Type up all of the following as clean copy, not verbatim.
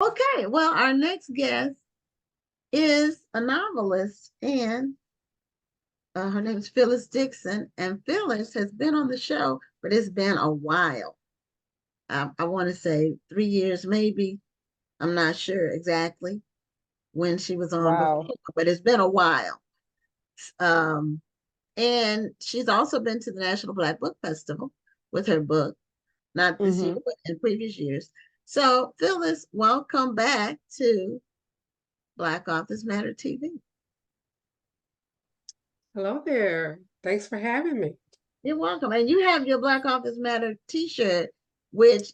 Okay, well, our next guest is a novelist, and her name is Phyllis Dixon. And Phyllis has been on the show, but it's been a while. I want to say 3 years, maybe. I'm not sure exactly when she was on Wow. before, but it's been a while. Um, and she's also been to the National Black Book Festival with her book, not this year, Hmm. but in previous years. So, Phyllis, welcome back to Black Authors Matter TV. Hello there. Thanks for having me. You're welcome. And you have your Black Authors Matter t-shirt, which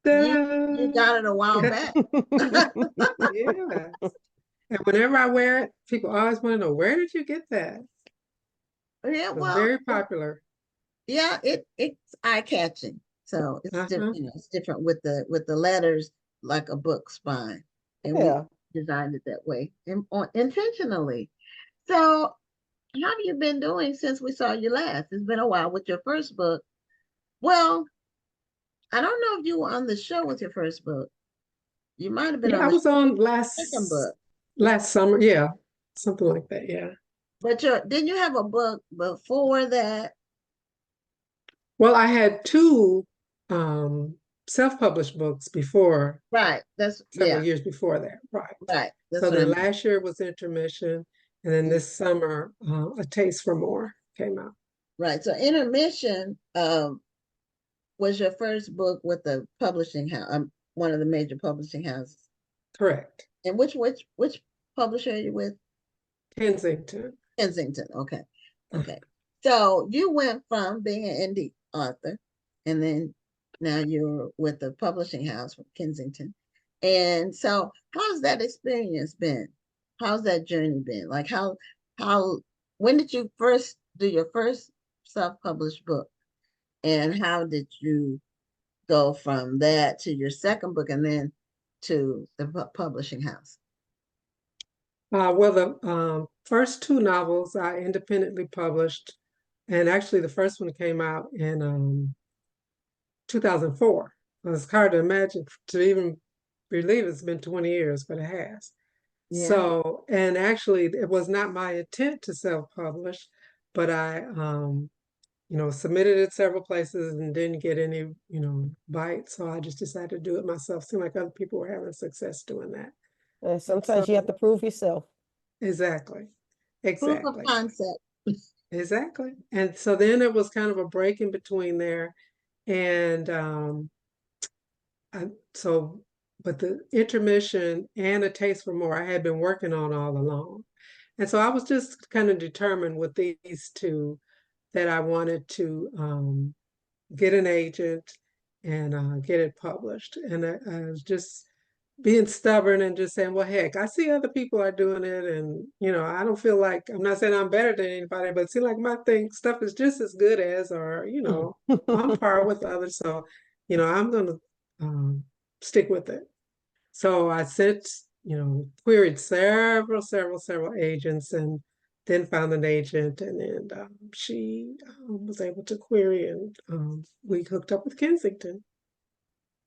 you Ta-da! got it a while back. Yes. And whenever I wear it, people always want to know, where did you get that? Yeah, So well, very popular. yeah, it's eye-catching. So it's different, Uh-huh. it's different with the letters like a book spine. And we Yeah. designed it that way intentionally. So how have you been doing since we saw you last? It's been a while with your first book. Well, I don't know if you were on the show with your first book. You might have been Yeah, on I the was on second book. last summer. Yeah, something like that. Yeah. But didn't you have a book before that? Well, I had two um self-published books before, Right. That's several yeah, years before that. Right. right. That's So what I then meant. last year was Intermission, and then this summer, A Taste for More came out. Right. So Intermission was your first book with the publishing house, one of the major publishing houses. Correct. And which publisher are you with? Kensington. Kensington. Okay. Okay. So you went from being an indie author, and then now you're with the publishing house from Kensington. And so how's that experience been? How's that journey been? Like how when did you first do your first self-published book? And how did you go from that to your second book and then to the publishing house? Well, the first two novels I independently published, and actually the first one came out in 2004. It's hard to imagine, to even believe it's been 20 years, but it has. Yeah. So, and actually, it was not my intent to self-publish, but I, submitted it several places and didn't get any, bites. So I just decided to do it myself. Seemed like other people were having success doing that. And And sometimes you have so, to prove yourself. exactly, Proof of exactly. concept. Exactly. And so then it was kind of a break in between there. And I, so, but the Intermission and A Taste for More, I had been working on all along. And so I was just kind of determined with these two that I wanted to get an agent and get it published. And I was just being stubborn and just saying, well, heck, I see other people are doing it. And, I don't feel like, I'm not saying I'm better than anybody, but it seems like my stuff is just as good as, or, on par with others. So, I'm going to stick with it. So I sent, queried several agents and then found an agent. And then she was able to query, and we hooked up with Kensington.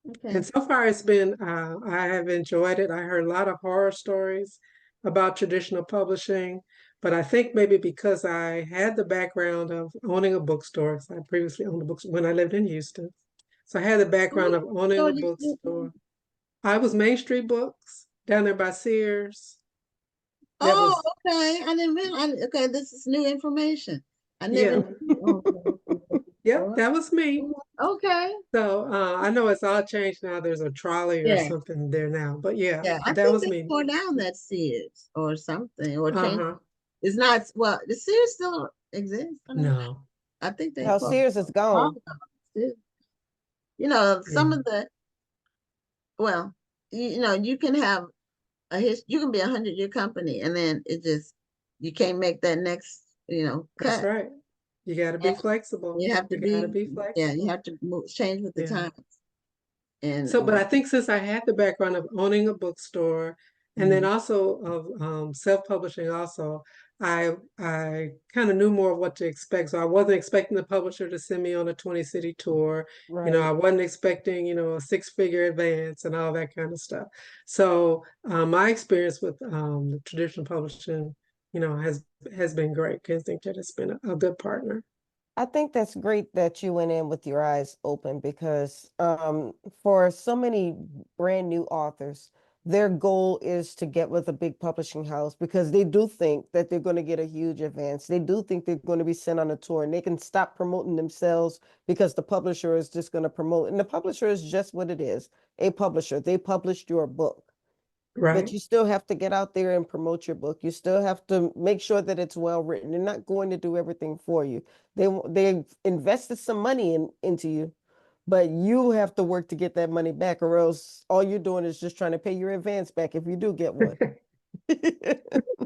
Okay. And so far it's been, I have enjoyed it. I heard a lot of horror stories about traditional publishing, but I think maybe because I had the background of owning a bookstore, because I previously owned a bookstore when I lived in Houston. So I had the background of owning So a bookstore. I was Main Street Books down there by Sears. That oh, was, okay. I didn't realize. Okay, this is new information. I never yeah, knew. yep, that was me. Okay. So I know it's all changed now. There's a trolley or Yeah. something there now, but yeah, Yeah. I that think was they me. tore down that Sears or something or changed. Uh-huh. It's not well, the Sears still exists. I don't know. No. I think they Now closed Sears is all gone. of them. Some Yeah. of the well, you can have you can be 100-year company and then you can't make that next, That's cut. right. You got to You be have to, flexible. you have to You got to be, be yeah, you flexible. have to change with the Yeah. times. And So, but I think since I had the background of owning a bookstore and then mhm. also of self-publishing also, I kind of knew more of what to expect. So I wasn't expecting the publisher to send me on a 20 city tour. I Right. wasn't expecting, a 6-figure advance and all that kind of stuff. So my experience with the traditional publishing, has been great. Kensington has been a good partner. I think that's great that you went in with your eyes open because for so many brand new authors, their goal is to get with a big publishing house because they do think that they're going to get a huge advance. They do think they're going to be sent on a tour and they can stop promoting themselves because the publisher is just going to promote. And the publisher is just what it is, a publisher. They published your book. But Right. you still have to get out there and promote your book. You still have to make sure that it's well written. They're not going to do everything for you. They invested some money into you, but you have to work to get that money back, or else all you're doing is just trying to pay your advance back if you do get one.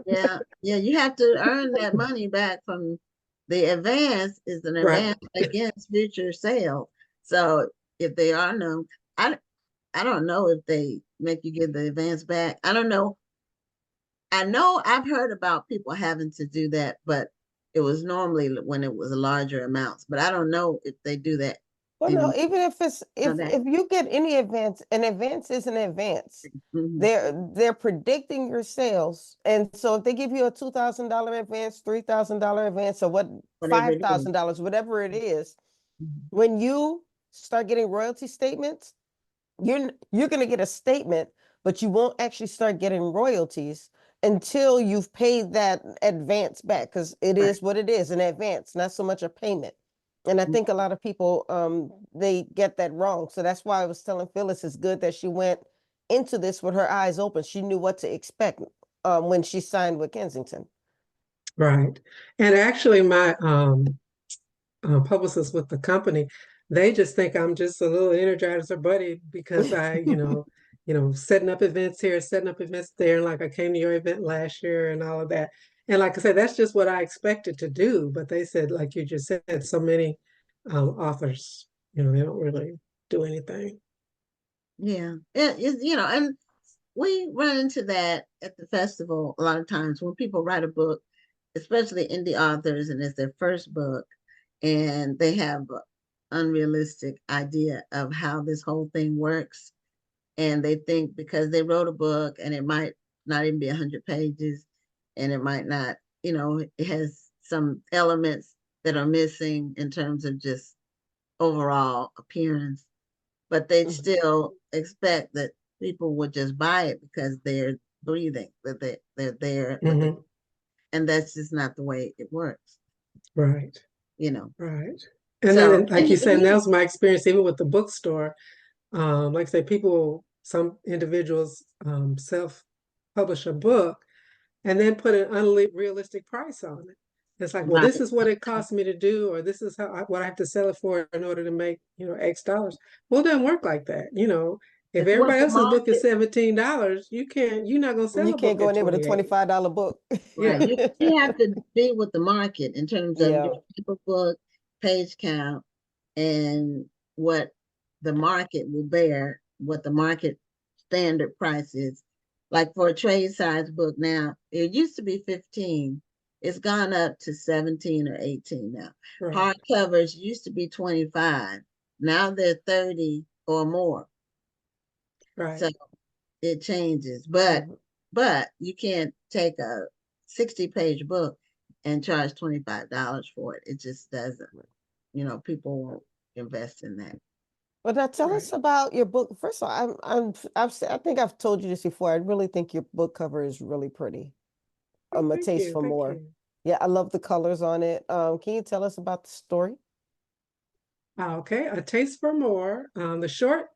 Yeah, yeah, you have to earn that money back from the advance is an Right. advance against future sales. So if they are no, I I don't know if they make you give the advance back. I don't know. I know I've heard about people having to do that, but it was normally when it was larger amounts. But I don't know if they do that Well, no, anymore. even if it's Know if that. if you get any advance, an advance is an advance. Mhm. They're predicting your sales. And so if they give you a $2,000 advance, $3,000 advance, or what Whatever it is. $5,000, whatever it is, Mhm. when you start getting royalty statements, you're going to get a statement, but you won't actually start getting royalties until you've paid that advance back because it Right. is what it is, an advance, not so much a payment. And I Mhm. think a lot of people they get that wrong. So that's why I was telling Phyllis it's good that she went into this with her eyes open. She knew what to expect when she signed with Kensington. Right. And actually, my publicists with the company, they just think I'm just a little energizer buddy because setting up events here, setting up events there, and like I came to your event last year and all of that. And like I said, that's just what I expected to do. But they said, like you just said, so many authors, they don't really do anything. Yeah. And we run into that at the festival a lot of times when people write a book, especially indie authors, and it's their first book, and they have an unrealistic idea of how this whole thing works. And they think because they wrote a book and it might not even be 100 pages and it might not, it has some elements that are missing in terms of just overall appearance, but they Mhm. still expect that people would just buy it because they're breathing, that they're there with it. Hmm. And that's just not the way it works, Right. you know. Right. And So, then, like and, you and said, that was my experience even with the bookstore. Like I say, some individuals self-publish a book and then put an unrealistic price on it. It's like, well, this right. is what it costs me to do, or this is what I have to sell it for in order to make, X dollars. Well, it doesn't work like that. If It's what everybody the else's book is market. $17, you're not gonna sell You a can't book go at in there with a 28. $25 book. Right. You have to be with the market in terms of Yeah. your type of book, page count, and what the market will bear, what the market standard price is. Like for a trade size book now, it used to be 15. It's gone up to 17 or 18 now. Right. Hardcovers used to be 25. Now they're 30 or more. So Right. it changes. But Mhm. you can't take a 60-page book and charge $25 for it. It just doesn't. People won't invest in that. But now tell Right. us about your book. First of all, I think I've told you this before. I really think your book cover is really pretty. Oh, A thank taste you. for Thank more. you. Yeah, I love the colors on it. Can you tell us about the story? Okay, A Taste for More. The short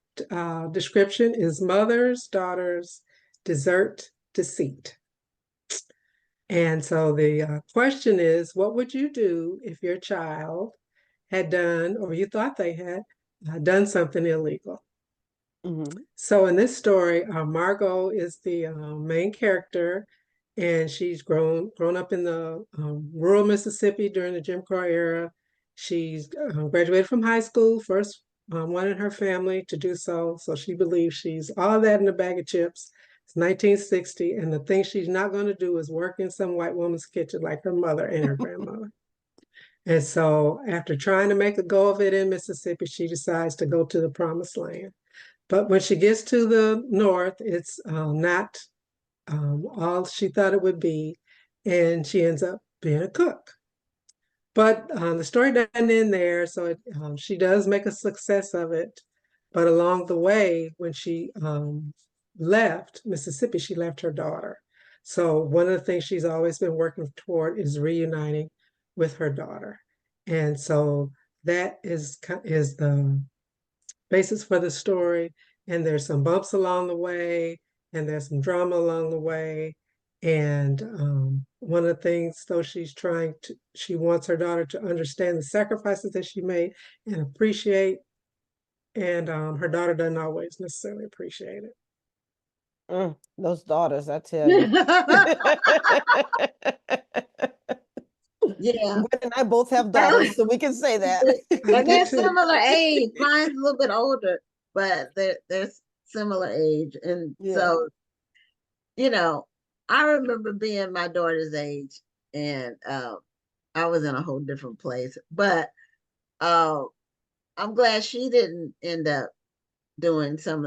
description is Mother's Daughter's Dessert Deceit. And so the question is, what would you do if your child had done, or you thought they had done something illegal? Hmm. So in this story, Margot is the main character, and she's grown up in the rural Mississippi during the Jim Crow era. She's graduated from high school, first one in her family to do so. So she believes she's all that in a bag of chips. It's 1960, and the thing she's not going to do is work in some white woman's kitchen like her mother and her grandmother. And so, after trying to make a go of it in Mississippi, she decides to go to the promised land. But when she gets to the north, it's not all she thought it would be, and she ends up being a cook. But the story doesn't end there, so she does make a success of it. But along the way, when she left Mississippi, she left her daughter. So one of the things she's always been working toward is reuniting with her daughter. And so that is the basis for the story. And there's some bumps along the way, and there's some drama along the way. And one of the things, though, she wants her daughter to understand the sacrifices that she made and appreciate. And her daughter doesn't always necessarily appreciate it. Those daughters, I tell you. Yeah. Gwen and I both have daughters, so we can say that. And they're similar age. Mine's a little bit older, but they're similar age. And so, I remember being my daughter's age, and I was in a whole different place. But I'm glad she didn't end up making some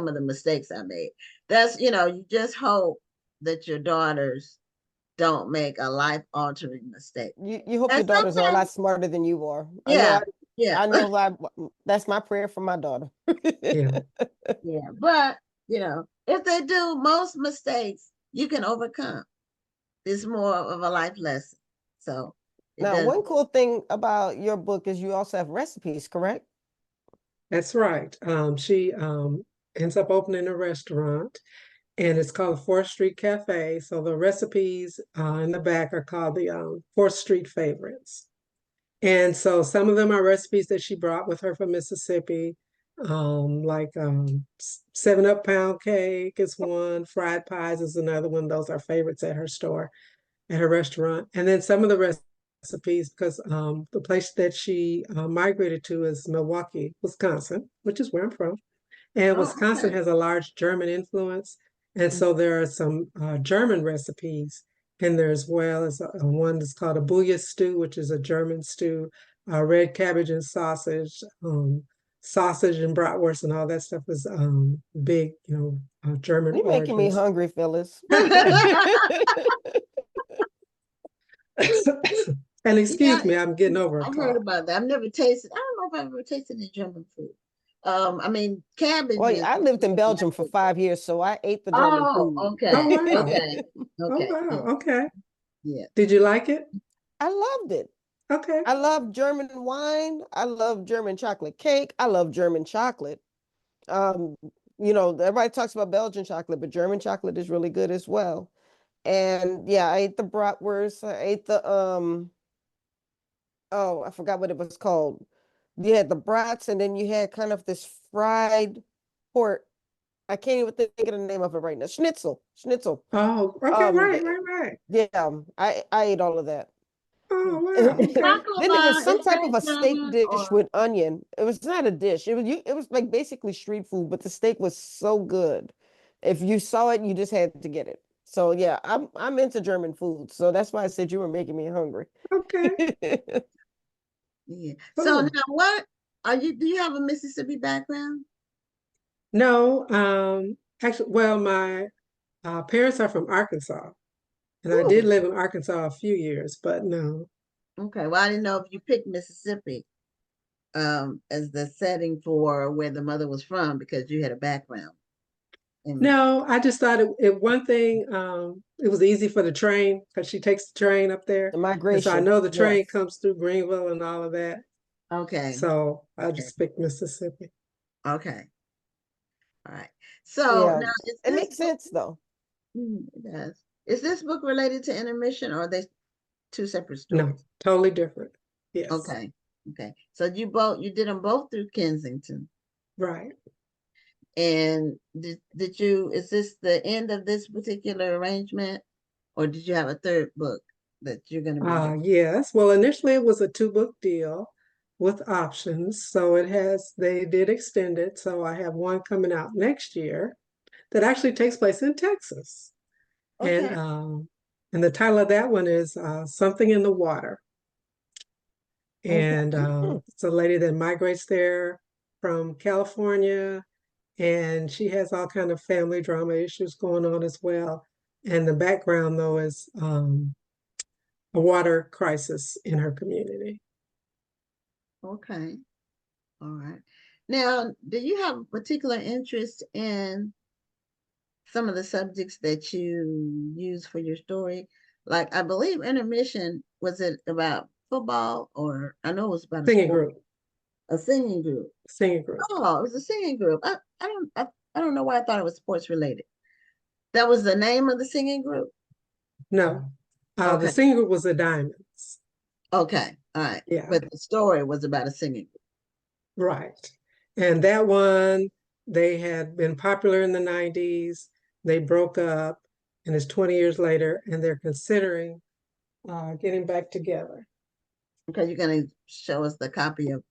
of the mistakes I made. That's, you just hope that your daughters don't make a life-altering mistake. You hope your daughters are a lot smarter than you are. Yeah. I know that's my prayer for my daughter. Yeah. Yeah. But, if they do most mistakes, you can overcome. It's more of a life lesson. So now, one cool thing about your book is you also have recipes, correct? That's right. She ends up opening a restaurant, and it's called 4th Street Cafe. So the recipes in the back are called the 4th Street Favorites. And so some of them are recipes that she brought with her from Mississippi, like 7-Up pound cake is one, fried pies is another one. Those are favorites at her store, at her restaurant. And then some of the recipes, because the place that she migrated to is Milwaukee, Wisconsin, which is where I'm from. And Wisconsin has a large German influence. And so there are some German recipes in there, as well as one that's called a bouillon stew, which is a German stew, red cabbage and sausage, sausage and bratwurst and all that stuff is big, German You're making me hungry, Phyllis. And excuse me, I'm getting over a I've cough. heard about that. I've never tasted, I don't know if I've ever tasted any German food. I mean, cabbage. Well, I lived in Belgium for 5 years, so I ate the German food. Okay. Oh, wow. Okay. Oh, wow. Okay. Yeah. Did you like it? I loved it. Okay. I love German wine. I love German chocolate cake. I love German chocolate. Everybody talks about Belgian chocolate, but German chocolate is really good as well. And yeah, I ate the bratwurst. I ate the I forgot what it was called. You had the brats, and then you had kind of this fried pork. I can't even think of the name of it right now. Schnitzel. Oh, okay, right. Yeah, I ate all of that. Oh, wow. Then there was some type of a steak dish with onion. It was not a dish. It was like basically street food, but the steak was so good. If you saw it, you just had to get it. So yeah, I'm into German food. So that's why I said you were making me hungry. Okay. Yeah. So now what do you have a Mississippi background? No, actually, well, my parents are from Arkansas, and I did live in Arkansas a few years, but no. Okay, well, I didn't know if you picked Mississippi as the setting for where the mother was from because you had a background. No, I just thought one thing, it was easy for the train because she takes the train up there. The migration. So I know the train comes through Greenville and all of that. Okay. So I just picked Mississippi. Okay. All right. So now it makes sense though. It does. Is this book related to intermission, or are they two separate stories? No, totally different. Yes. Okay. So you did them both through Kensington. Right. And is this the end of this particular arrangement, or did you have a third book that you're going to be doing? Yes. Well, initially it was a 2-book deal with options. So they did extend it. So I have one coming out next year. that actually takes place in Texas. Okay. And the title of that one is Something in the Water. Okay. And it's a lady that migrates there from California, and she has all kind of family drama issues going on as well. And the background, though, is a water crisis in her community. Okay. All right. Now, do you have a particular interest in some of the subjects that you use for your story? Like, I believe intermission, was it about football, or I know it was about a Singing sport, group, a singing group. singing group. Oh, it was a singing group. I don't know why I thought it was sports related. That was the name of the singing group? No, the Okay. singing group was the Diamonds. Okay. All right. Yeah, But the story was about a singing group. right. And that one, they had been popular in the 90s. They broke up, and it's 20 years later, and they're considering getting back together. Okay, you're gonna show us the copy of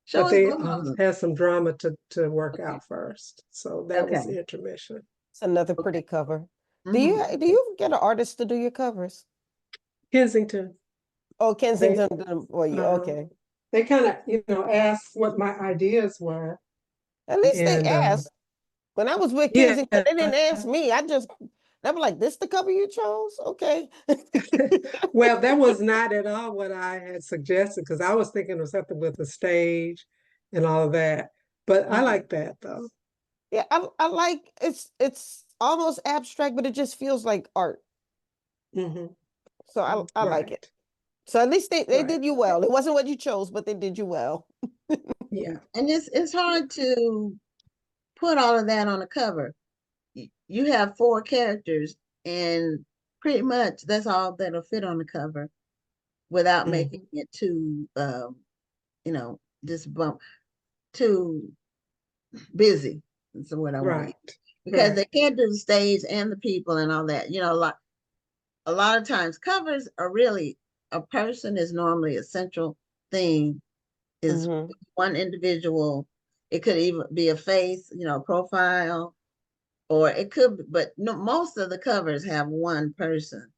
show But us they both of them. had some drama to work Okay. out first. So that was Okay. the intermission. It's another Okay. pretty cover. Mhm. Do you get an artist to do your covers? Kensington, Oh, they Kensington did 'em for you. uh, Okay. they kind of, asked what my ideas were. At least they And asked. When I was with yeah, Kensington, they didn't ask me. They were like, "This the cover you chose?" Okay. well, that was not at all what I had suggested, because I was thinking of something with the stage and all of that. But I Mhm. like that though. Yeah, I like it's almost abstract, but it just feels like art. Hmm. So I like it. Right, So at least they right. did you well. It wasn't what you chose, but they did you well. Yeah. And it's hard to put all of that on a cover. You have four characters, and pretty much that's all that'll fit on the cover without making Hmm. it too, just bump too busy. That's the word I want to use, Right, because they right. can't do the stage and the people and all that. A lot of times covers are really, a person is normally a central thing, is Hmm. one individual. It could even be a face, profile, or it could, but no, most of the covers have one person.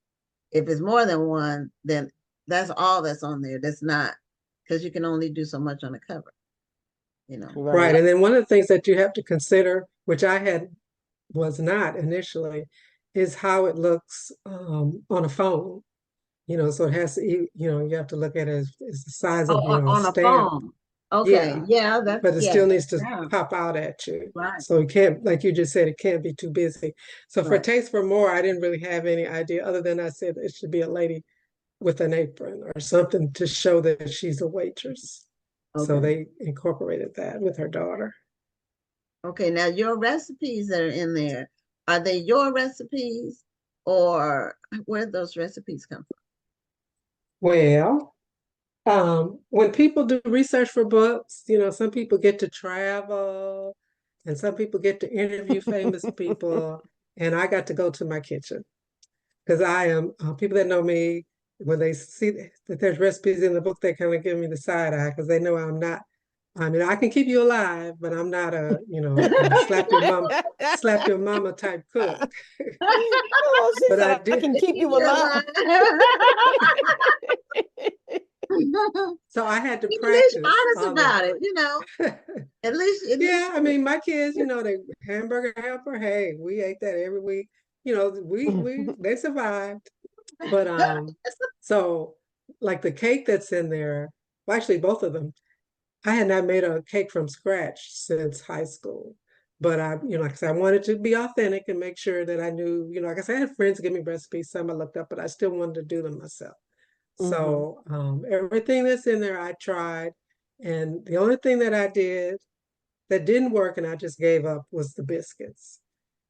If it's more than one, then that's all that's on there. That's not, because you can only do so much on a cover, you know. Right. Right. And then one of the things that you have to consider, which was not initially, is how it looks on a phone. So it has to, you have to look at it as the size Oh, of, a on a stamp. phone. Okay, Yeah. yeah, that's, But it yeah, still needs to yeah, pop out at you. right, So it can't, like you just said, it can't be too busy. So for right. Taste for More, I didn't really have any idea other than I said it should be a lady with an apron or something to show that she's a waitress. So Okay. they incorporated that with her daughter. Okay, now your recipes that are in there, are they your recipes, or where those recipes come Well, when people do research for books, some people get to travel and some people get to interview famous people, and I got to go to my kitchen because I am, people that know me, when they see that there's recipes in the book, they kind of give me the side eye because they know I'm not, I mean, I can keep you alive, but I'm not a, slap your mama type cook. Oh, she But said I I did. can keep from? you alive. So I had to Be at least practice honest all the about it, at least. Yeah, I mean, my kids, they hamburger helper. Hey, we ate that every week. They survived. But so like the cake that's in there, well, actually both of them, I had not made a cake from scratch since high school. But like I said, I wanted to be authentic and make sure that I knew, like I said, I had friends give me recipes, some I looked up, but I still wanted to do them myself. Hmm. So everything that's in there, I tried. And the only thing that I did that didn't work and I just gave up was the biscuits.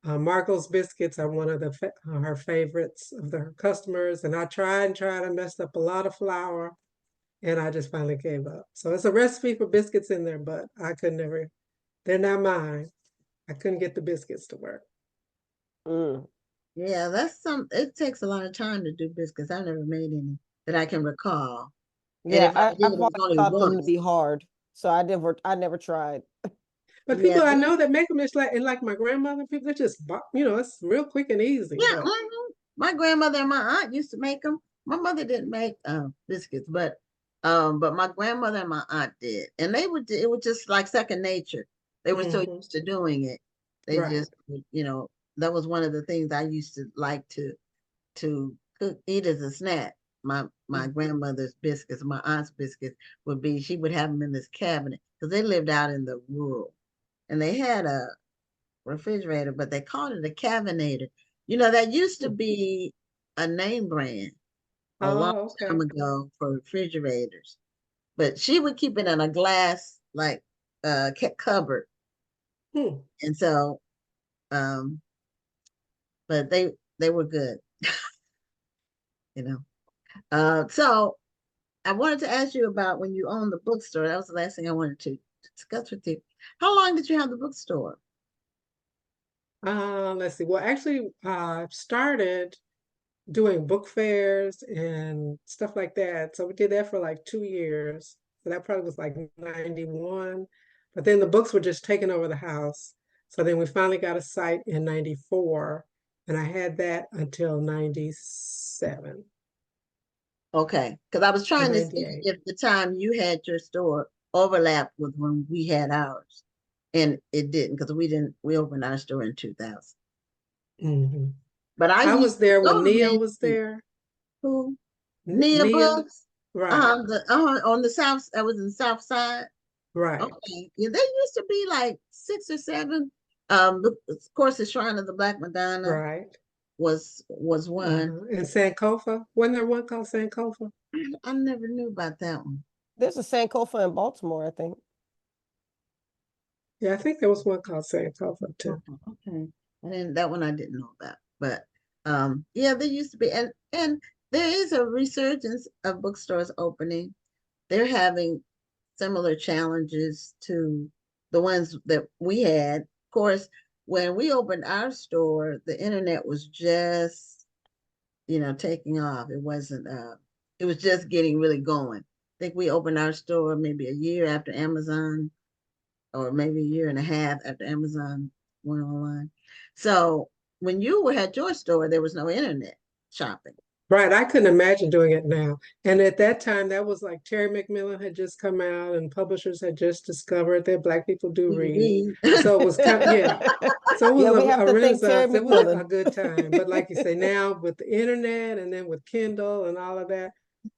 Margot's biscuits are one of her favorites of her customers, and I tried and tried. I messed up a lot of flour, and I just finally gave up. So it's a recipe for biscuits in there, but I could never. They're not mine. I couldn't get the biscuits to work. Mm. Yeah, it takes a lot of time to do biscuits. I've never made any that I can recall. And Yeah, if I did, I've it was always only thought them to once. be hard. So I never tried. But Yeah, people I know that make them, it's like, and like my grandmother, people that just, it's real quick and easy. yeah. But My grandmother and my aunt used to make them. My mother didn't make biscuits, but my grandmother and my aunt did, and they would. It was just like second nature. They were so mhm, used to doing it. They right. just, that was one of the things I used to like to cook, eat as a snack. My Mm. grandmother's biscuits, my aunt's biscuits would be. She would have them in this cabinet because they lived out in the rural, and they had a refrigerator, but they called it a cabinator. That used to Mm. be a name brand a long Oh, time okay. ago for refrigerators. But she would keep it in a glass like cupboard. Hmm. And so um but they were good, you know. So I wanted to ask you about when you owned the bookstore. That was the last thing I wanted to discuss with you. How long did you have the bookstore? Let's see. Well, actually, I started doing book fairs and stuff like that. So we did that for like 2 years. So that probably was like 91. But then the books were just taking over the house. So then we finally got a site in 94. And I had that until 97 Okay, because I was or trying to see 98. if the time you had your store overlapped with when we had ours, and it didn't because we opened our store in 2000. Hmm. But I I used was to there when go to Nia Main was Street. there. Who? Nia Nia, Books. right, On the south. I was in the south side. right, Okay, yeah, there used to be like 6 or 7. Of course, the Shrine of the Black Madonna right. was one. In Sankofa. Wasn't there one called Sankofa? I never knew about that one. There's a Sankofa in Baltimore, I think. Yeah, I think there was one called Sankofa too. Okay. And then that one I didn't know about. But yeah, there used to be, and there is a resurgence of bookstores opening. They're having similar challenges to the ones that we had. Of course, when we opened our store, the internet was just, taking off. It was just getting really going. I think we opened our store maybe a year after Amazon, or maybe a year and a half after Amazon went online. So when you had your store, there was no internet shopping. Right, I couldn't imagine doing it now. And at that time, that was like Terry McMillan had just come out, and publishers had just discovered that Black people do You read. read. So it was kind of, yeah. So it was Yeah, we have a to thank Terry renaissance. It was McMillan. a good time. But like you say, now with the internet and then with Kindle and all of that,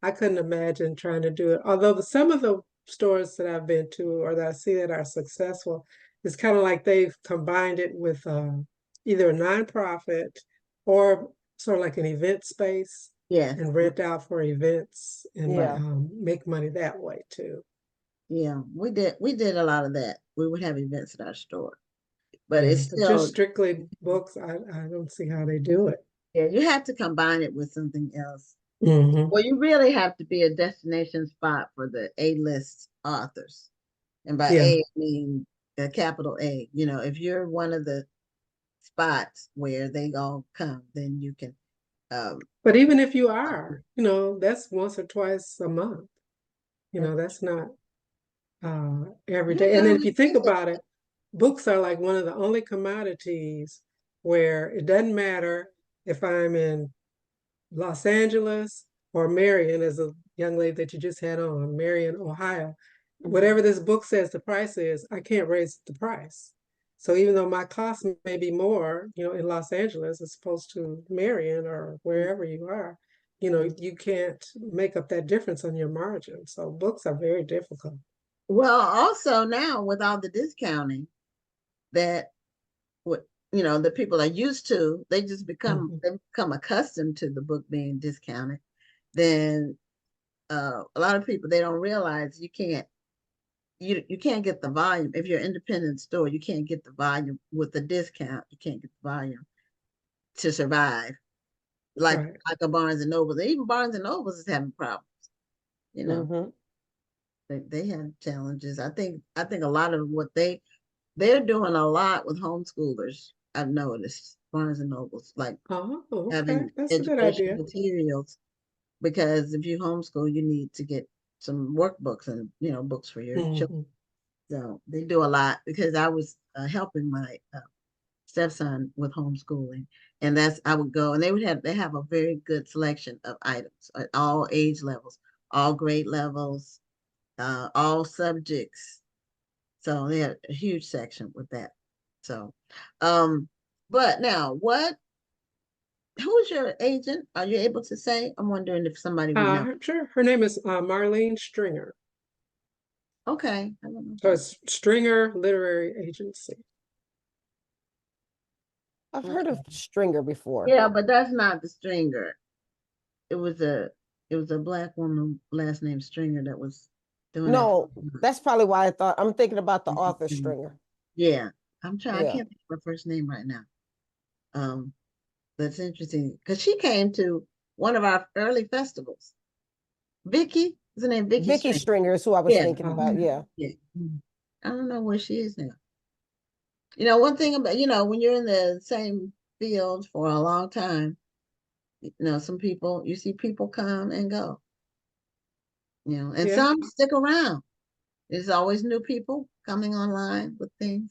I couldn't imagine trying to do it. Although some of the stores that I've been to or that I see that are successful, it's kind of like they've combined it with either a nonprofit or sort of like an event space Yes. and rent out for events and Yeah. make money that way too. Yeah, we did a lot of that. We would have events at our store, but Yeah, it's but just still, strictly books, I don't see how they do it. yeah, you have to combine it with something else. Hmm. Well, you really have to be a destination spot for the A-list authors. And by Yeah, A, I mean a capital A. If you're one of the spots where they all come, then you can, um, but even if you are, that's once or twice a month. That's not every day. And yeah, then if you think about it, books are like one of the only commodities where it doesn't matter if I'm in Los Angeles or Marion, as a young lady that you just had on, Marion, Ohio. mhm. Whatever this book says the price is, I can't raise the price. So even though my cost may be more, in Los Angeles as opposed to Marion or wherever you are, you can't make up that difference on your margin. So books are very difficult. Well, also now with all the discounting that what the people are used to, Mhm. they become accustomed to the book being discounted. Then a lot of people, they don't realize you can't get the volume if you're an independent store. You can't get the volume with the discount. You can't get the volume to survive. Like Right. like a Barnes and Noble. Even Barnes and Nobles is having problems. You know, Hmm. they have challenges. I think a lot of what they're doing a lot with homeschoolers. I've noticed Barnes and Nobles like Oh, okay. having That's a good educational idea. materials, because if you homeschool, you need to get some workbooks and books for your children. Hmm. So they do a lot because I was helping my stepson with homeschooling, and that's I would go and they have a very good selection of items at all age levels, all grade levels, all subjects. So they have a huge section with that. So, um, but now who's your agent? Are you able to say? I'm wondering if somebody would know. Sure. Her name is Marlene Stringer. Okay, I don't know. So it's Stringer Literary Agency. I've heard Okay. of Stringer before. Yeah, but that's not the Stringer. It was a it was a black woman last name Stringer that was doing that. No, that's probably why I'm thinking about the author Stringer. Yeah, I Yeah. can't think of her first name right now. Um, that's interesting because she came to one of our early festivals. Vicky, is her name Vicky Vicky Stringer? Stringer is who I was Yeah, thinking about. Yeah. yeah. I don't know where she is now. One thing about, when you're in the same field for a long time, some people, you see people come and go, and Yeah. some stick around. There's always new people coming online with things.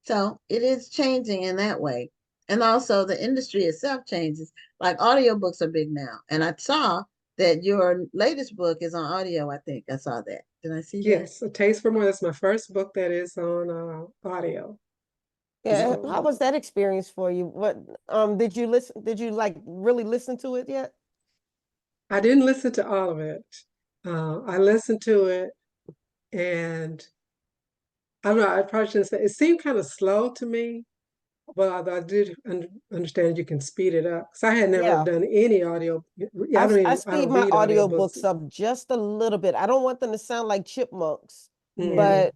So it is changing in that way. And also the industry itself changes. Like audiobooks are big now. And I saw that your latest book is on audio, I think. I saw that. Did I see that? Yes, A Taste for More. That's my first book that is on audio. Yeah. So How was that experience for you? What did you listen? Did you like really listen to it yet? I didn't listen to all of it. I listened to it, and I don't know, I probably shouldn't say it seemed kind of slow to me, but I did understand you can speed it up. Because I had never Yeah. done any audio. Yeah, I I speed don't my read audiobooks. audiobooks up just a little bit. I don't want them to sound like chipmunks, Mhm. but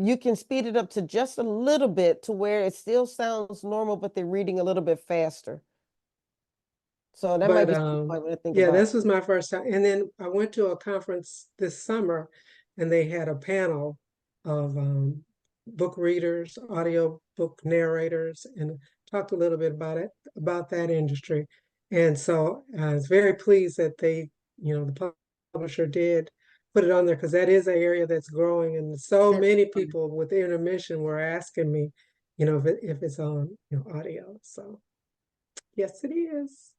you can speed it up to just a little bit to where it still sounds normal, but they're reading a little bit faster. So that might But be something I want to think yeah, about. this was my first time. And then I went to a conference this summer, and they had a panel of book readers, audio book narrators, and talked a little bit about that industry. And so I was very pleased that the publisher did put it on there because that is an area that's growing, and so That's many funny. people with intermission were asking me, if it's on, audio. So yes, it is.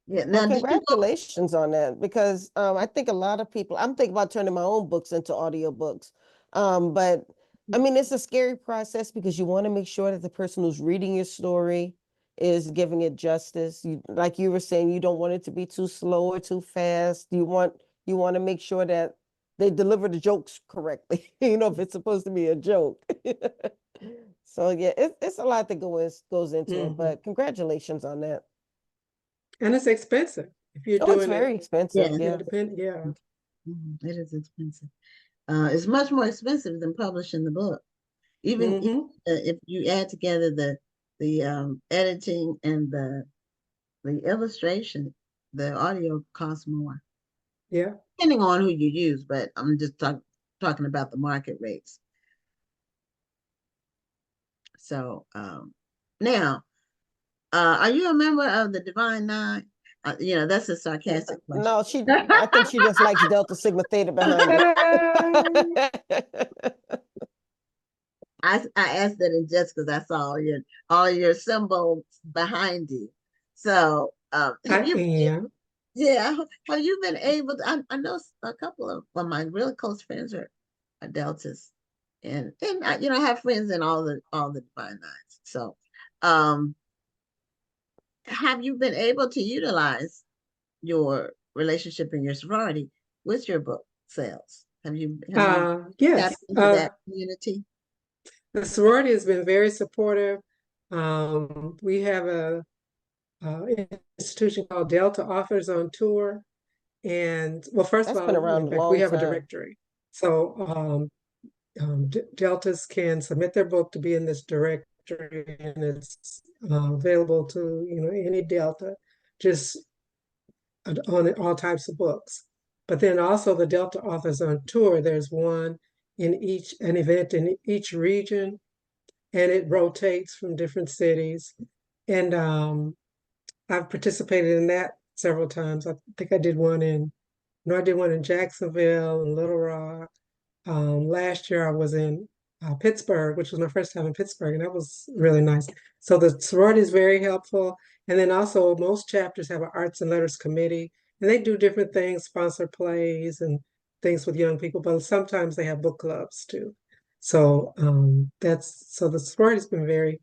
Yeah. Well, Now, did you go? congratulations on that because I think a lot of people, I'm thinking about turning my own books into audiobooks. But I mean, it's a scary process because you want to make sure that the person who's reading your story is giving it justice. Like you were saying, you don't want it to be too slow or too fast. You want to make sure that they deliver the jokes correctly, if it's supposed to be a joke. So yeah, it's a lot that goes into it, Mhm. but congratulations on that. And it's expensive if you're Oh, it's doing it very expensive. Yes, Yeah. independent. Yeah. it is expensive. It's much more expensive than publishing the book. Even Hmm. if you add together the editing and the illustration, the audio costs more, Yeah. depending on who you use. But I'm just talking about the market rates. So now, are you a member of the Divine Nine? That's a sarcastic question. No, I think she just likes Delta Sigma Theta behind it. Ta-da! I asked that in just because I saw all your symbols behind you. So have I you am. yeah, have you been able to, I know a couple of my really close friends are deltas, and I have friends in all the divine nines. So have you been able to utilize your relationship in your sorority with your book sales? Have you tapped Yes. into that community? The sorority has been very supportive. We have a institution called Delta Authors on Tour. And well, first of That's been all, in around a fact, we long have a time. directory. So Deltas can submit their book to be in this directory, and it's available to any Delta, just on all types of books. But then also the Delta Authors on Tour. There's an event in each region, and it rotates from different cities. And I've participated in that several times. I think I did one in Jacksonville and Little Rock. Last year I was in Pittsburgh, which was my first time in Pittsburgh, and that was really nice. So the sorority is very helpful. And then also most chapters have an arts and letters committee, and they do different things, sponsor plays and things with young people, but sometimes they have book clubs too. So so the sorority's been very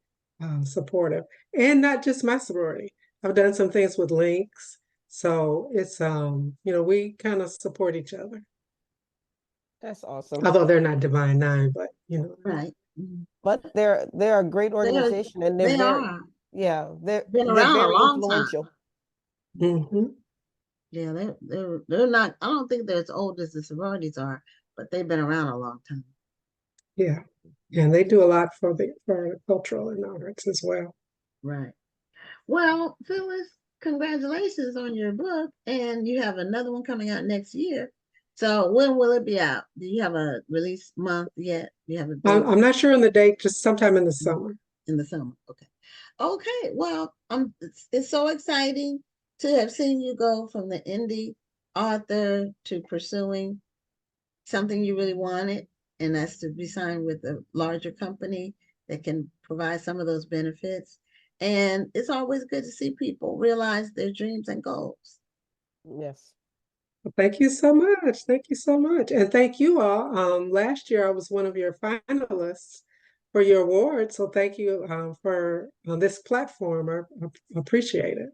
supportive. And not just my sorority. I've done some things with Links. So it's we kind of support each other. That's awesome. Although they're not Divine Nine, but Right. Mhm. But they're a great organization, and They are been they're around a very long time. influential. Mhm. Yeah, they're not. I don't think they're as old as the sororities are, but they've been around a long time. Yeah. And they do a lot for the cultural and arts as well. Right. Well, Phyllis, congratulations on your book, and you have another one coming out next year. So when will it be out? Do you have a release month yet? Do you have a date I'm not sure on the date, just sometime in the summer. in the summer? Okay. Okay. Well, it's so exciting to have seen you go from the indie author to pursuing something you really wanted, and that's to be signed with a larger company that can provide some of those benefits. And it's always good to see people realize their dreams and goals. Yes. Well, thank you so much. Thank you so much. And thank you all. Last year I was one of your finalists for your award. So thank you for this platform. I appreciate it.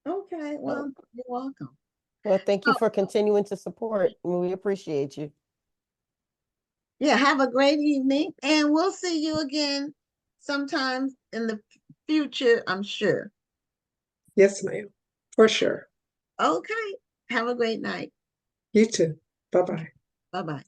Okay, well, you're welcome. Well, thank you for continuing to support. We appreciate you. Yeah, have a great evening, and we'll see you again sometime in the future, I'm sure. Yes, ma'am. For sure. Okay, have a great night. You too. Bye-bye. Bye bye.